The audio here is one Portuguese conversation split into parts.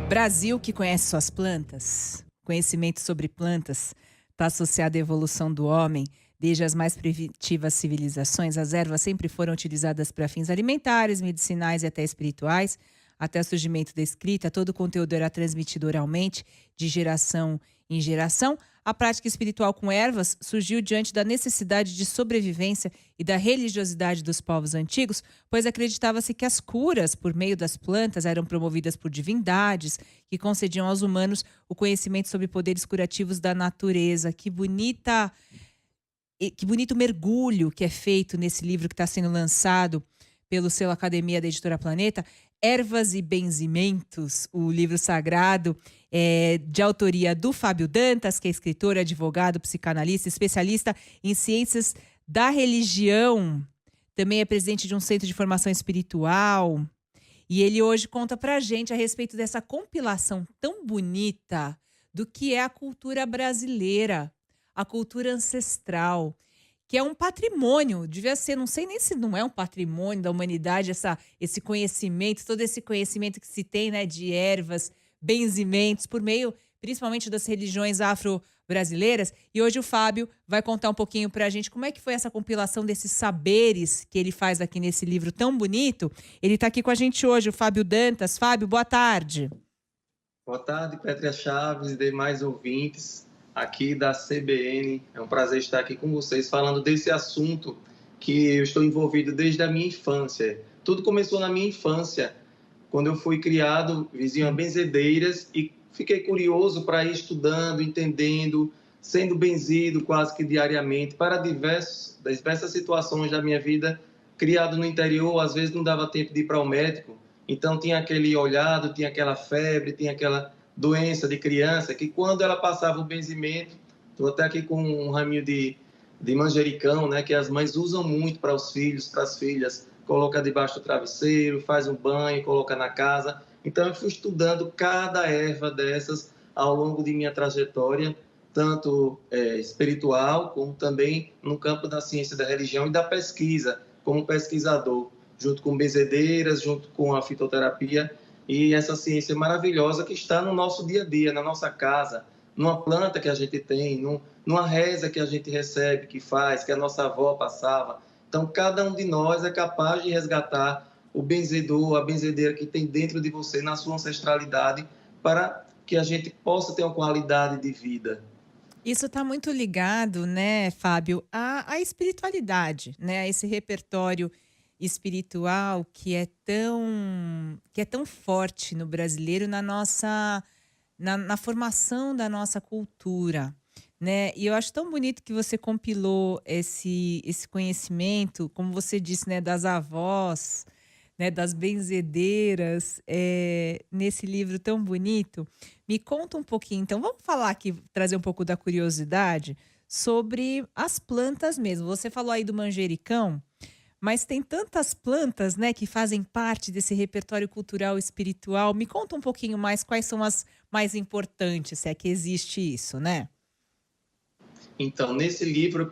Brasil que conhece suas plantas, conhecimento sobre plantas está associado à evolução do homem. Desde as mais primitivas civilizações, as ervas sempre foram utilizadas para fins alimentares, medicinais e até espirituais. Até o surgimento da escrita, todo o conteúdo era transmitido oralmente, de geração em geração. A prática espiritual com ervas surgiu diante da necessidade de sobrevivência e da religiosidade dos povos antigos, pois acreditava-se que as curas por meio das plantas eram promovidas por divindades que concediam aos humanos o conhecimento sobre poderes curativos da natureza. Que bonito mergulho que é feito nesse livro que está sendo lançado pelo selo Academia da Editora Planeta, Ervas e Benzimentos, o livro sagrado, de autoria do Fábio Dantas, que é escritor, advogado, psicanalista, especialista em ciências da religião. Também é presidente de um centro de formação espiritual. E ele hoje conta pra gente a respeito dessa compilação tão bonita do que é a cultura brasileira, a cultura ancestral, que é um patrimônio, devia ser, não sei nem se não é um patrimônio da humanidade, esse conhecimento, todo esse conhecimento que se tem, né, de ervas, benzimentos, por meio principalmente das religiões afro-brasileiras. E hoje o Fábio vai contar um pouquinho pra gente como é que foi essa compilação desses saberes que ele faz aqui nesse livro tão bonito. Ele tá aqui com a gente hoje, o Fábio Dantas. Fábio, boa tarde. Boa tarde, Pétria Chaves e demais ouvintes aqui da CBN. É um prazer estar aqui com vocês falando desse assunto que eu estou envolvido desde a minha infância. Tudo começou na minha infância, quando eu fui criado vizinho a benzedeiras e fiquei curioso para ir estudando, entendendo, sendo benzido quase que diariamente para diversas situações da minha vida. Criado no interior, às vezes não dava tempo de ir para o médico, então tinha aquele olhado, tinha aquela febre, tinha aquela doença de criança, que quando ela passava o benzimento, estou até aqui com um raminho de manjericão, né, que as mães usam muito para os filhos, para as filhas, coloca debaixo do travesseiro, faz um banho, coloca na casa. Então eu fui estudando cada erva dessas ao longo de minha trajetória, tanto espiritual, como também no campo da ciência da religião e da pesquisa, como pesquisador, junto com benzedeiras, junto com a fitoterapia, e essa ciência maravilhosa que está no nosso dia a dia, na nossa casa, numa planta que a gente tem, numa reza que a gente recebe, que faz, que a nossa avó passava. Então, cada um de nós é capaz de resgatar o benzedor, a benzedeira que tem dentro de você, na sua ancestralidade, para que a gente possa ter uma qualidade de vida. Isso está muito ligado, né, Fábio, à espiritualidade, né, a esse repertório espiritual que é tão forte no brasileiro na formação da nossa cultura, né? E eu acho tão bonito que você compilou esse conhecimento, como você disse, né, das avós, né, das benzedeiras, nesse livro tão bonito. Me conta um pouquinho, então, vamos falar aqui, trazer um pouco da curiosidade sobre as plantas mesmo. Você falou aí do manjericão, mas tem tantas plantas, né, que fazem parte desse repertório cultural espiritual. Me conta um pouquinho mais quais são as mais importantes, se é que existe isso, né? Então, nesse livro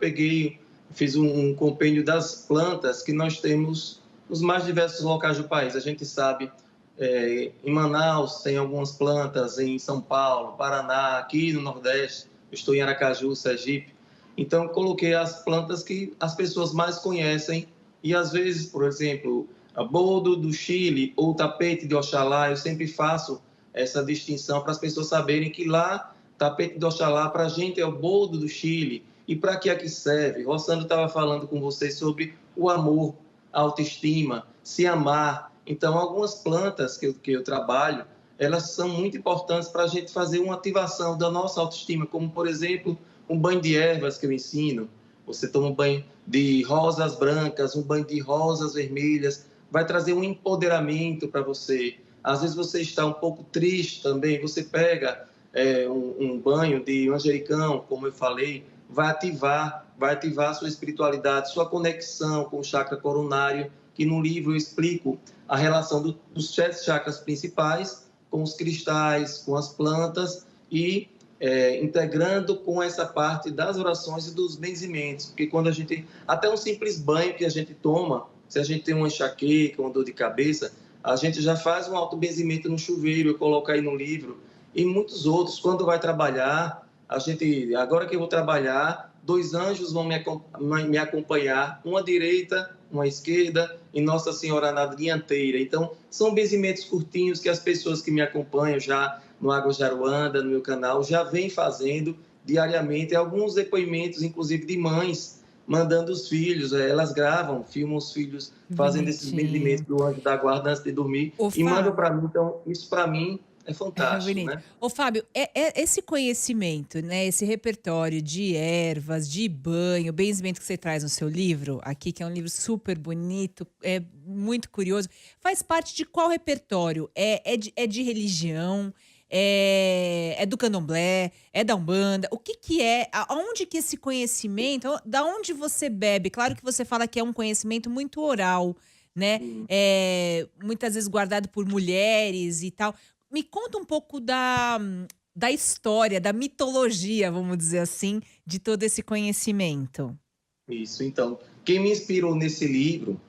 fiz um compêndio das plantas que nós temos nos mais diversos locais do país. A gente sabe, em Manaus tem algumas plantas, em São Paulo, Paraná, aqui no Nordeste, eu estou em Aracaju, Sergipe. Então, coloquei as plantas que as pessoas mais conhecem e, às vezes, por exemplo, a boldo do Chile ou tapete de Oxalá, eu sempre faço essa distinção para as pessoas saberem que lá, tapete de Oxalá, para a gente é o boldo do Chile. E para que é que serve? Rossandro estava falando com vocês sobre o amor, a autoestima, se amar. Então, algumas plantas que eu trabalho, elas são muito importantes para a gente fazer uma ativação da nossa autoestima, como, por exemplo, um banho de ervas que eu ensino. Você toma um banho de rosas brancas, um banho de rosas vermelhas, vai trazer um empoderamento para você. Às vezes você está um pouco triste também, você pega um banho de manjericão, como eu falei, vai ativar a sua espiritualidade, sua conexão com o chakra coronário, que no livro eu explico a relação dos 7 chakras principais com os cristais, com as plantas e integrando com essa parte das orações e dos benzimentos, porque quando a gente, até um simples banho que a gente toma, se a gente tem uma enxaqueca, uma dor de cabeça, A gente já faz um autobenzimento no chuveiro, eu coloco aí no livro. E muitos outros, quando vai trabalhar, agora que eu vou trabalhar, 2 anjos vão me acompanhar, uma à direita, uma à esquerda e Nossa Senhora na dianteira. Então, são benzimentos curtinhos que as pessoas que me acompanham já no Águas de Aruanda, no meu canal, já vêm fazendo diariamente. Alguns depoimentos, inclusive de mães, mandando os filhos, elas gravam, filmam os filhos fazendo esses benzimentos Bonitinho. do anjo da guarda antes de dormir Ô, e mandam Fábio. para mim. Então, isso para mim é É fantástico, bonito. né? Ô, Fábio, esse conhecimento, né, esse repertório de ervas, de banho, benzimento que você traz no seu livro aqui, que é um livro super bonito, é muito curioso, faz parte de qual repertório? É de religião? É do candomblé? É da Umbanda? O que que é? Aonde que esse conhecimento, da onde você bebe? Claro que você fala que é um conhecimento muito oral, né? Hum. Muitas vezes guardado por mulheres e tal. Me conta um pouco da história, da mitologia, vamos dizer assim, de todo esse conhecimento. Isso, então, quem me inspirou nesse livro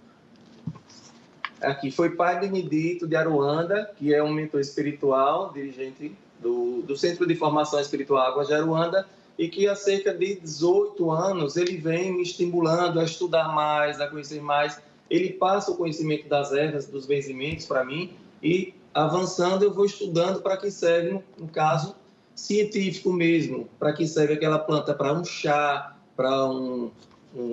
aqui foi Pai Benedito de Aruanda, que é um mentor espiritual, dirigente do Centro de Formação Espiritual Águas de Aruanda, e que há cerca de 18 anos ele vem me estimulando a estudar mais, a conhecer mais. Ele passa o conhecimento das ervas, dos benzimentos para mim, e avançando eu vou estudando para que serve, no caso científico mesmo, para que serve aquela planta para um chá, para um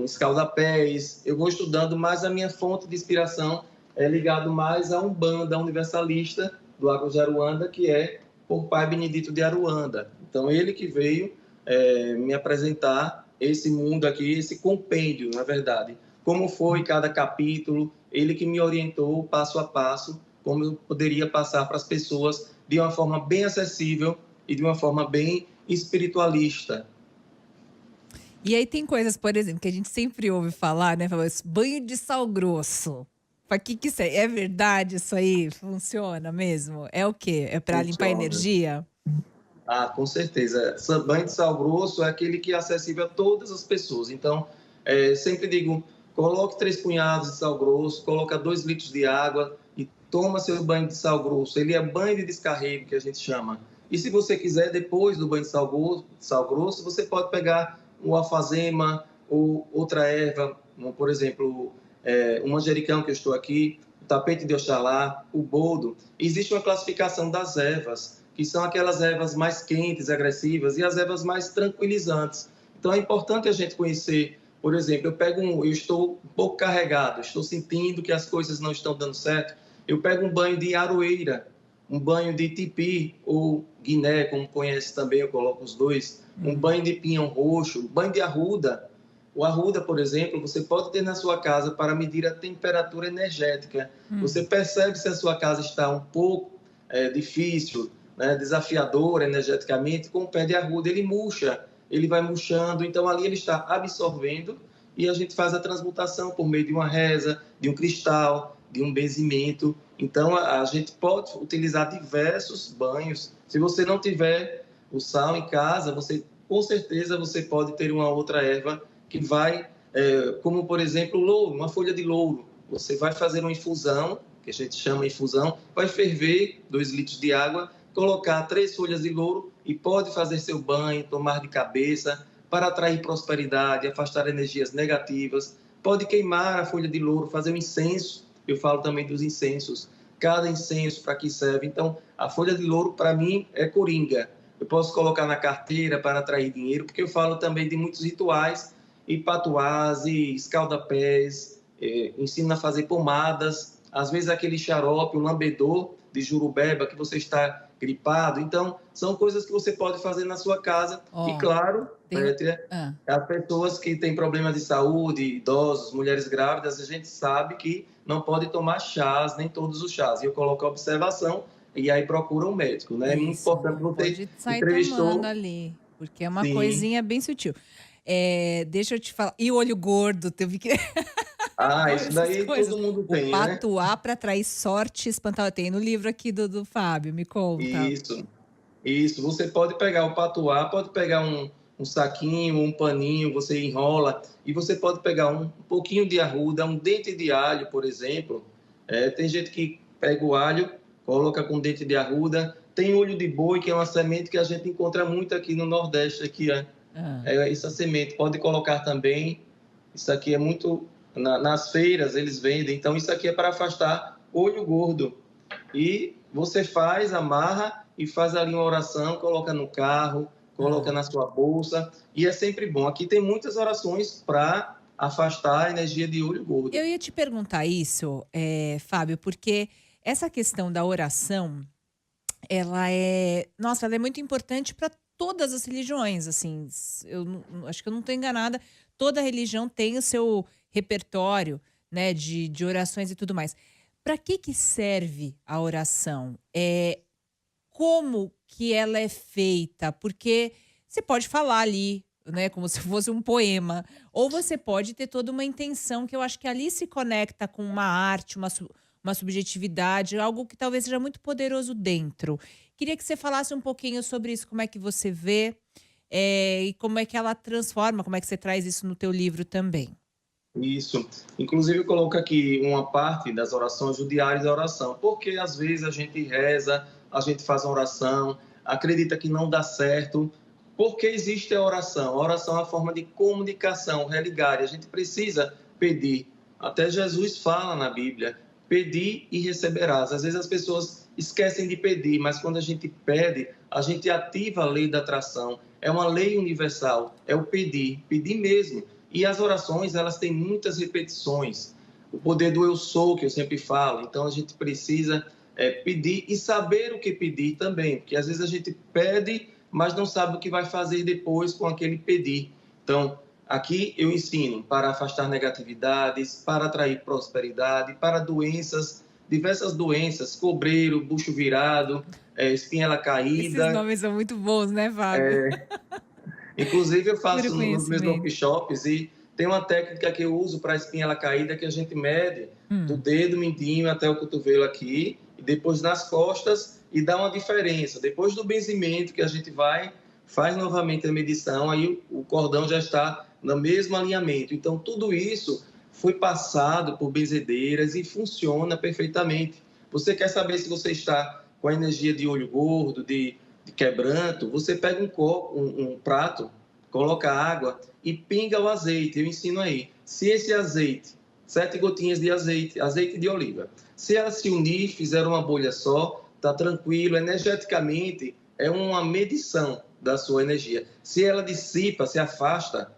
escaldapés. Eu vou estudando, mas a minha fonte de inspiração é ligado mais a Umbanda universalista do Águas de Aruanda, que é por Pai Benedito de Aruanda. Então, ele que veio me apresentar esse mundo aqui, esse compêndio, na verdade. Como foi cada capítulo, ele que me orientou passo a passo, como eu poderia passar para as pessoas de uma forma bem acessível e de uma forma bem espiritualista. E aí tem coisas, por exemplo, que a gente sempre ouve falar, né? Fala, banho de sal grosso. Pra que isso é? É verdade isso aí? Funciona mesmo? É o quê? É para limpar Funciona. energia? Ah, com certeza. Banho de sal grosso é aquele que é acessível a todas as pessoas. Então, sempre digo, coloque 3 punhados de sal grosso, coloca 2 litros de água e toma seu banho de sal grosso. Ele é banho de descarrego, que a gente chama. E se você quiser, depois do banho de sal grosso, você pode pegar um alfazema ou outra erva, como, por exemplo, o manjericão que eu estou aqui, o tapete de Oxalá, o boldo. Existe uma classificação das ervas, que são aquelas ervas mais quentes, agressivas, e as ervas mais tranquilizantes. Então, é importante a gente conhecer, por exemplo, eu estou um pouco carregado, estou sentindo que as coisas não estão dando certo, eu pego um banho de aroeira, um banho de tipi, ou guiné, como conhece também, eu coloco os dois, um banho de pinhão roxo, um banho de arruda. O arruda, por exemplo, você pode ter na sua casa para medir a temperatura energética. Você percebe se a sua casa está um pouco difícil, né, desafiador energeticamente, com o pé de arruda ele murcha, ele vai murchando, então ali ele está absorvendo e a gente faz a transmutação por meio de uma reza, de um cristal, de um benzimento. Então a gente pode utilizar diversos banhos. Se você não tiver o sal em casa, você com certeza você pode ter uma outra erva que vai, como por exemplo o louro, uma folha de louro. Você vai fazer uma infusão, que a gente chama infusão, vai ferver 2 litros de água, colocar 3 folhas de louro e pode fazer seu banho, tomar de cabeça para atrair prosperidade, afastar energias negativas. Pode queimar a folha de louro, fazer um incenso. Eu falo também dos incensos. Cada incenso para que serve. Então, a folha de louro para mim é coringa. Eu posso colocar na carteira para atrair dinheiro, porque eu falo também de muitos rituais, e patuás, e escaldapés, ensino a fazer pomadas, às vezes aquele xarope, um lambedor de jurubeba que você está gripado. Então, são coisas que você pode fazer na sua casa. E, Ó, claro, tem. Ah. as pessoas que têm problemas de saúde, idosos, mulheres grávidas, a gente sabe que não pode tomar chás, nem todos os chás. E eu coloco a observação e aí procura um médico, né? É muito Isso, importante. não Você pode sair tomando entrevistou, ali, porque é uma sim. coisinha bem sutil. Deixa eu te falar. E o olho gordo, teve que. Ah, Adoro isso essas daí coisas. todo mundo O tem, né? patuá para atrair sorte e espantar. Tem no livro aqui do Fábio, me conta. Isso. Isso, você pode pegar o patuá, pode pegar um saquinho, um paninho, você enrola, e você pode pegar um pouquinho de arruda, um dente de alho, por exemplo. Tem gente que pega o alho, coloca com dente de arruda. Tem olho de boi, que é uma semente que a gente encontra muito aqui no Nordeste, aqui, essa semente. Pode colocar também. Isso aqui é muito... nas feiras eles vendem. Então, isso aqui é para afastar olho gordo. E você faz, amarra e faz ali uma oração, coloca no carro, coloca na sua bolsa. E é sempre bom. Aqui tem muitas orações para afastar a energia de olho gordo. Eu ia te perguntar isso, Fábio, porque essa questão da oração, ela é muito importante para todas as religiões, assim, acho que eu não estou enganada, toda religião tem o seu repertório, né, de orações e tudo mais. Para que serve a oração? Como que ela é feita? Porque você pode falar ali, né, como se fosse um poema, ou você pode ter toda uma intenção que eu acho que ali se conecta com uma arte, uma subjetividade, algo que talvez seja muito poderoso dentro. Queria que você falasse um pouquinho sobre isso, como é que você vê, e como é que ela transforma, como é que você traz isso no teu livro também. Isso. Inclusive, eu coloco aqui uma parte das orações, o diário da oração, porque às vezes a gente reza, a gente faz uma oração, acredita que não dá certo, porque existe a oração. A oração é uma forma de comunicação, religar, e a gente precisa pedir. Até Jesus fala na Bíblia, pedir e receberás. Às vezes as pessoas esquecem de pedir, mas quando a gente pede, a gente ativa a lei da atração. É uma lei universal, é o pedir, pedir mesmo. E as orações, elas têm muitas repetições. O poder do eu sou, que eu sempre falo. Então, a gente precisa pedir e saber o que pedir também. Porque, às vezes, a gente pede, mas não sabe o que vai fazer depois com aquele pedir. Então, aqui eu ensino para afastar negatividades, para atrair prosperidade, para doenças, diversas doenças, cobreiro, bucho virado, espinhela caída. Esses nomes são muito bons, né, Fábio? Inclusive, eu faço nos meus workshops e tem uma técnica que eu uso para a espinhela caída que a gente mede do dedo mindinho até o cotovelo aqui e depois nas costas e dá uma diferença. Depois do benzimento que a gente faz novamente a medição, aí o cordão já está no mesmo alinhamento. Então, tudo isso foi passado por benzedeiras e funciona perfeitamente. Você quer saber se você está com a energia de olho gordo, de quebranto, você pega um prato, coloca água e pinga o azeite. Eu ensino aí. Se esse azeite, 7 gotinhas de azeite de oliva, se ela se unir, fizer uma bolha só, tá tranquilo, energeticamente é uma medição da sua energia. Se ela dissipa, se afasta,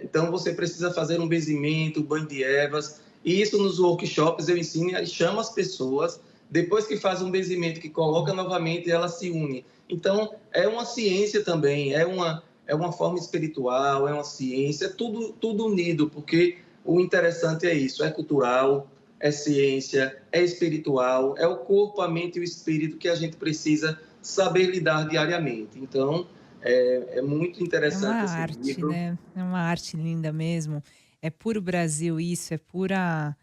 então você precisa fazer um benzimento, banho de ervas, e isso nos workshops eu ensino e chamo as pessoas, depois que faz um benzimento, que coloca novamente, ela se une. Então, é uma ciência também, é uma forma espiritual, é uma ciência, tudo unido, porque o interessante é isso, é cultural, é ciência, é espiritual, é o corpo, a mente e o espírito que a gente precisa saber lidar diariamente. Então, é muito interessante esse livro. Né? É uma arte linda mesmo. É puro Brasil isso, é pura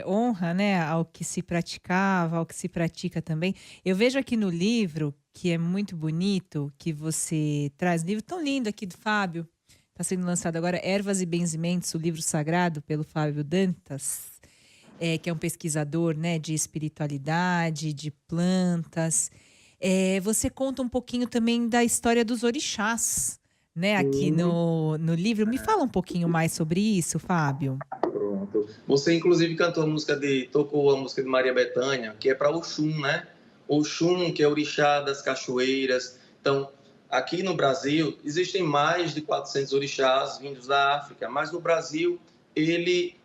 honra, né, ao que se praticava, ao que se pratica também. Eu vejo aqui no livro, que é muito bonito, que você traz, livro tão lindo aqui do Fábio, está sendo lançado agora, Ervas e Benzimentos, o livro sagrado, pelo Fábio Dantas, que é um pesquisador, né, de espiritualidade, de plantas. Você conta um pouquinho também da história dos orixás, né, aqui no livro. Me fala um pouquinho mais sobre isso, Fábio. Pronto. Você, inclusive, tocou a música de Maria Bethânia, que é para Oxum, né? Oxum, que é orixá das cachoeiras. Então, aqui no Brasil, existem mais de 400 orixás vindos da África, mas no Brasil, ele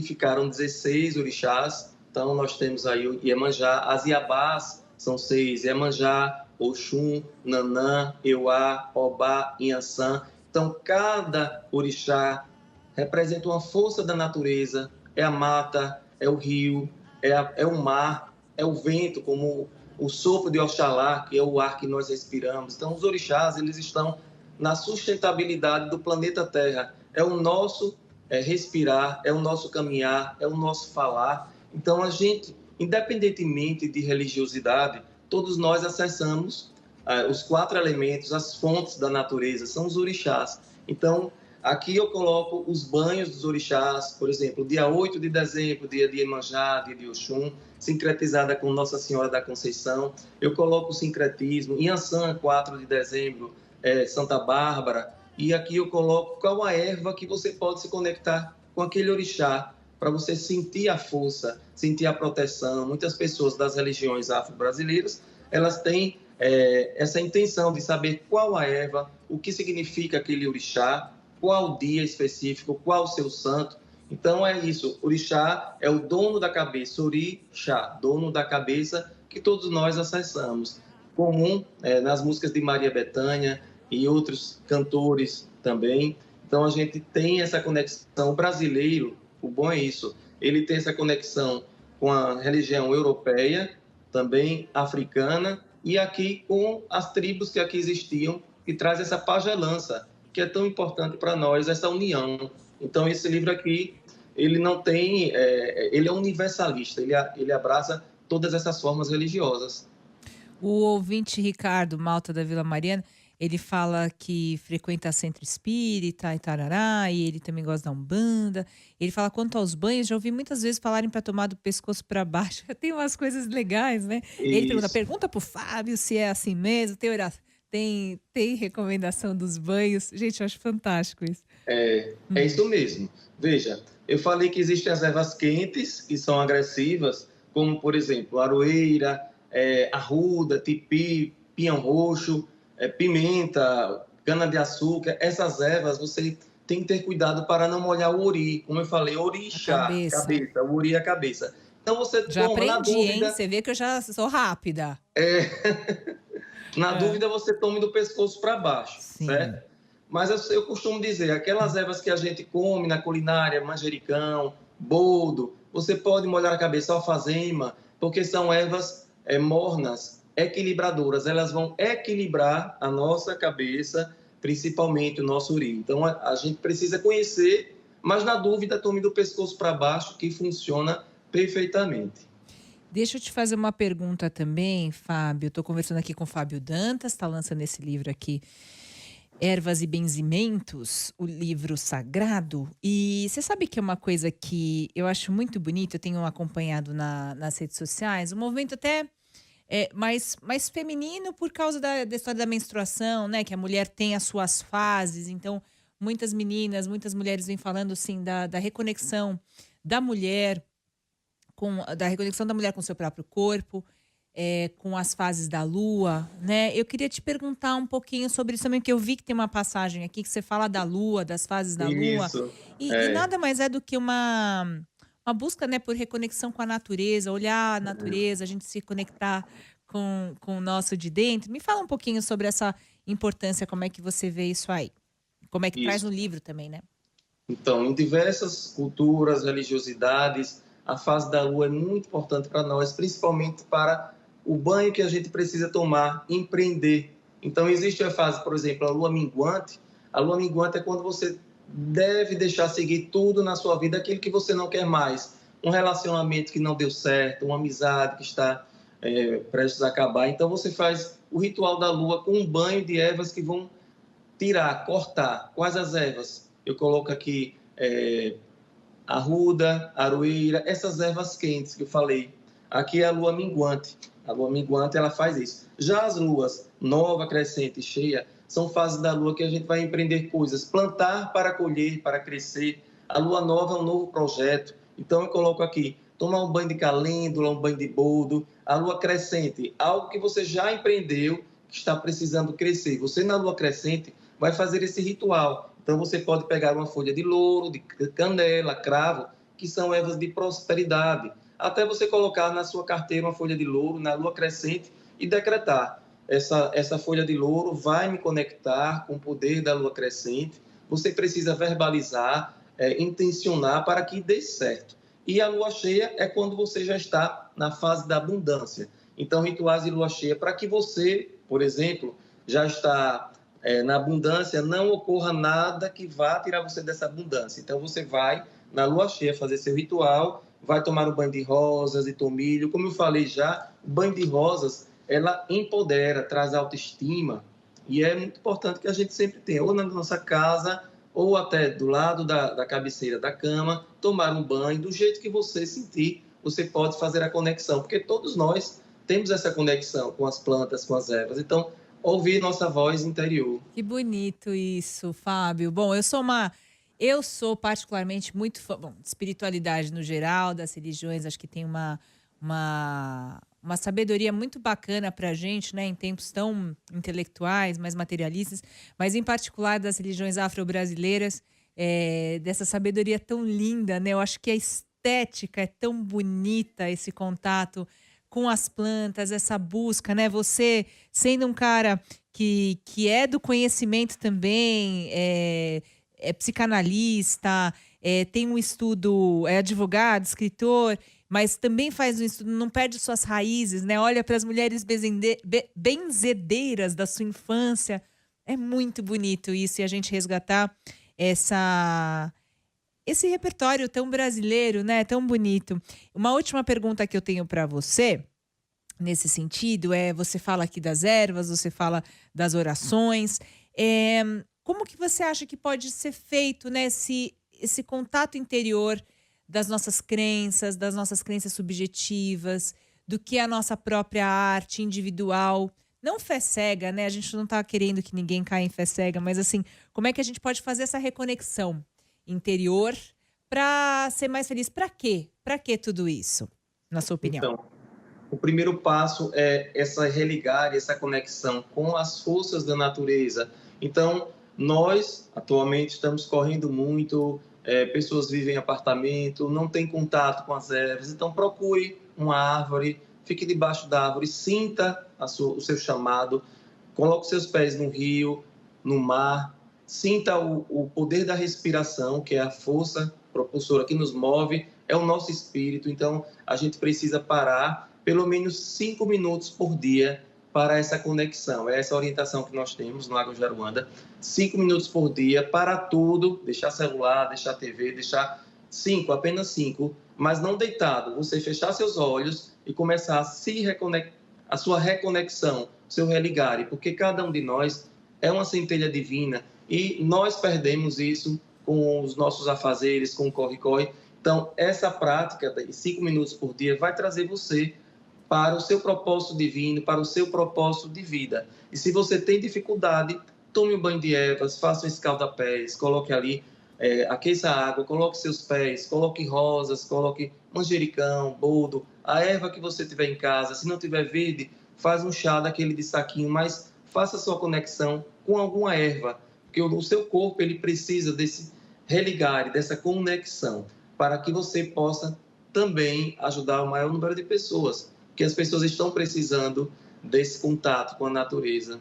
ficaram 16 orixás. Então, nós temos aí o Iemanjá, as Iabás são 6, Iemanjá, Oxum, Nanã, Euá, Obá, Inhaçã. Então, cada orixá representa uma força da natureza, é a mata, é o rio, é o mar, é o vento, como o sopro de Oxalá, que é o ar que nós respiramos. Então, os orixás, eles estão na sustentabilidade do planeta Terra. É o nosso respirar, é o nosso caminhar, é o nosso falar. Então, a gente, independentemente de religiosidade, todos nós acessamos os 4 elementos, as fontes da natureza, são os orixás. Então, Aqui eu coloco os banhos dos orixás, por exemplo, dia 8 de dezembro, dia de Iemanjá, dia de Oxum, sincretizada com Nossa Senhora da Conceição. Eu coloco o sincretismo. Inhaçã, 4 de dezembro, Santa Bárbara. E aqui eu coloco qual a erva que você pode se conectar com aquele orixá, para você sentir a força, sentir a proteção. Muitas pessoas das religiões afro-brasileiras, elas têm essa intenção de saber qual a erva, o que significa aquele orixá, qual dia específico, qual o seu santo. Então é isso, orixá é o dono da cabeça, orixá, dono da cabeça que todos nós acessamos. Comum nas músicas de Maria Bethânia e outros cantores também. Então a gente tem essa conexão. O brasileiro, o bom é isso, ele tem essa conexão com a religião europeia, também africana, e aqui com as tribos que aqui existiam, que traz essa pagelança, que é tão importante para nós, essa união. Então, esse livro aqui, ele não tem... ele é universalista, ele abraça todas essas formas religiosas. O ouvinte Ricardo Malta da Vila Mariana, ele fala que frequenta centro espírita e tarará, e ele também gosta da Umbanda. Ele fala quanto aos banhos, já ouvi muitas vezes falarem para tomar do pescoço para baixo. Tem umas coisas legais, né? Ele pergunta pro Fábio se é assim mesmo, tem recomendação dos banhos. Gente, eu acho fantástico isso. É isso mesmo. Veja, eu falei que existem as ervas quentes, que são agressivas, como, por exemplo, aroeira, arruda, tipi, pinhão roxo, pimenta, cana-de-açúcar. Essas ervas, você tem que ter cuidado para não molhar o ori. Como eu falei, orixá, cabeça. O ori é a cabeça. Então, você já toma, aprendi, na dúvida, hein? Você vê que eu já sou rápida. Na dúvida, você tome do pescoço para baixo, certo? Mas eu costumo dizer, aquelas ervas que a gente come na culinária, manjericão, boldo, você pode molhar a cabeça, alfazema, porque são ervas mornas, equilibradoras. Elas vão equilibrar a nossa cabeça, principalmente o nosso uri. Então, a gente precisa conhecer, mas na dúvida, tome do pescoço para baixo, que funciona perfeitamente. Deixa eu te fazer uma pergunta também, Fábio. Estou conversando aqui com o Fábio Dantas, está lançando esse livro aqui, Ervas e Benzimentos, o livro sagrado. E você sabe que é uma coisa que eu acho muito bonita, eu tenho acompanhado nas redes sociais, um movimento até mais feminino por causa da história da menstruação, né? Que a mulher tem as suas fases, então muitas meninas, muitas mulheres vêm falando assim da reconexão da mulher com seu próprio corpo, com as fases da lua, né? Eu queria te perguntar um pouquinho sobre isso também, porque eu vi que tem uma passagem aqui que você fala da lua, das fases da lua. E nada mais é do que uma busca, né, por reconexão com a natureza, olhar a natureza, a gente se conectar com o nosso de dentro. Me fala um pouquinho sobre essa importância, como é que você vê isso aí? Como é que traz no livro também, né? Então, em diversas culturas, religiosidades, a fase da lua é muito importante para nós, principalmente para o banho que a gente precisa tomar, empreender. Então, existe a fase, por exemplo, a lua minguante. A lua minguante é quando você deve deixar seguir tudo na sua vida, aquilo que você não quer mais. Um relacionamento que não deu certo, uma amizade que está prestes a acabar. Então, você faz o ritual da lua com um banho de ervas que vão tirar, cortar. Quais as ervas? Eu coloco aqui arruda, aroeira, essas ervas quentes que eu falei. Aqui é a lua minguante. A lua minguante, ela faz isso. Já as luas nova, crescente e cheia são fases da lua que a gente vai empreender coisas, plantar para colher, para crescer. A lua nova é um novo projeto. Então eu coloco aqui, tomar um banho de calêndula, um banho de boldo. A lua crescente, algo que você já empreendeu, que está precisando crescer. Você na lua crescente vai fazer esse ritual. Então você pode pegar uma folha de louro, de canela, cravo, que são ervas de prosperidade. Até você colocar na sua carteira uma folha de louro, na lua crescente, e decretar. Essa folha de louro vai me conectar com o poder da lua crescente. Você precisa verbalizar, intencionar para que dê certo. E a lua cheia é quando você já está na fase da abundância. Então, rituais de lua cheia, para que você, por exemplo, já está na abundância, não ocorra nada que vá tirar você dessa abundância. Então, você vai na lua cheia fazer seu ritual, vai tomar um banho de rosas e tomilho. Como eu falei já, o banho de rosas, ela empodera, traz autoestima, e é muito importante que a gente sempre tenha, ou na nossa casa, ou até do lado da cabeceira da cama, tomar um banho, do jeito que você sentir, você pode fazer a conexão, porque todos nós temos essa conexão com as plantas, com as ervas. Então, ouvir nossa voz interior. Que bonito isso, Fábio. Bom, eu sou particularmente muito fã, bom, de espiritualidade no geral, das religiões, acho que tem uma sabedoria muito bacana para a gente, né, em tempos tão intelectuais, mais materialistas, mas em particular das religiões afro-brasileiras, dessa sabedoria tão linda, né? Eu acho que a estética é tão bonita, esse contato com as plantas, essa busca, né? Você sendo um cara que é do conhecimento também, é psicanalista, tem um estudo, é advogado, escritor, mas também faz um estudo, não perde suas raízes, né? Olha para as mulheres benzedeiras da sua infância. É muito bonito isso, e a gente resgatar esse repertório tão brasileiro, né? Tão bonito. Uma última pergunta que eu tenho para você, nesse sentido, você fala aqui das ervas, você fala das orações. Como que você acha que pode ser feito, né, esse contato interior das nossas crenças subjetivas, do que é a nossa própria arte individual? Não fé cega, né? A gente não está querendo que ninguém caia em fé cega, mas assim, como é que a gente pode fazer essa reconexão interior para ser mais feliz? Para quê? Para que tudo isso, na sua opinião? Então, o primeiro passo é essa religar, essa conexão com as forças da natureza. Então, nós, atualmente, estamos correndo muito, pessoas vivem em apartamento, não tem contato com as ervas, então procure uma árvore, fique debaixo da árvore, sinta o seu chamado, coloque seus pés no rio, no mar, sinta o poder da respiração, que é a força propulsora que nos move, é o nosso espírito. Então, a gente precisa parar pelo menos 5 minutos por dia para essa conexão. É essa orientação que nós temos no Águas de Aruanda. 5 minutos por dia para tudo, deixar celular, deixar TV, deixar 5, apenas 5, mas não deitado. Você fechar seus olhos e começar a sua reconexão, seu religare, porque cada um de nós é uma centelha divina e nós perdemos isso com os nossos afazeres, com o corre-corre. Então, essa prática de 5 minutos por dia vai trazer você para o seu propósito divino, para o seu propósito de vida. E se você tem dificuldade, tome um banho de ervas, faça um escalda-pés, coloque ali, aqueça a água, coloque seus pés, coloque rosas, coloque manjericão, boldo, a erva que você tiver em casa. Se não tiver verde, faz um chá daquele de saquinho, mas faça sua conexão com alguma erva, porque o seu corpo ele precisa desse religare, dessa conexão, para que você possa também ajudar o maior número de pessoas, porque as pessoas estão precisando desse contato com a natureza.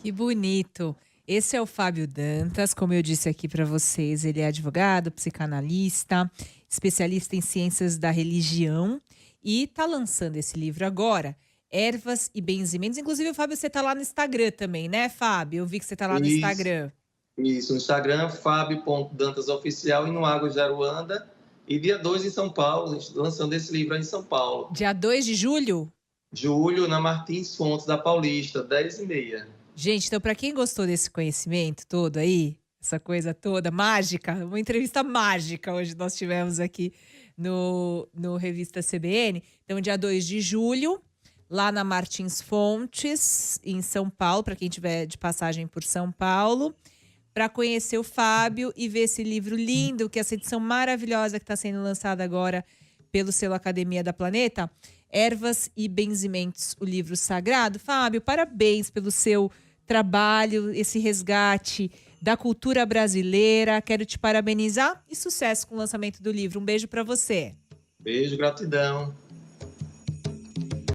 Que bonito! Esse é o Fábio Dantas, como eu disse aqui para vocês, ele é advogado, psicanalista, especialista em ciências da religião e está lançando esse livro agora, Ervas e Benzimentos. Inclusive, Fábio, você está lá no Instagram também, né, Fábio? Eu vi que você está lá no Instagram. Isso, no Instagram, fabio.dantasoficial, e no Águas de Aruanda. E dia 2 em São Paulo, a gente lançando esse livro aí em São Paulo. Dia 2 de julho? Julho, na Martins Fontes, da Paulista, 10h30. Gente, então para quem gostou desse conhecimento todo aí, essa coisa toda mágica, uma entrevista mágica hoje nós tivemos aqui no Revista CBN. Então, dia 2 de julho, lá na Martins Fontes, em São Paulo, para quem tiver de passagem por São Paulo, para conhecer o Fábio e ver esse livro lindo, que é essa edição maravilhosa que está sendo lançada agora pelo selo Academia da Planeta, Ervas e Benzimentos, o livro sagrado. Fábio, parabéns pelo seu trabalho, esse resgate da cultura brasileira. Quero te parabenizar e sucesso com o lançamento do livro. Um beijo para você. Beijo, gratidão.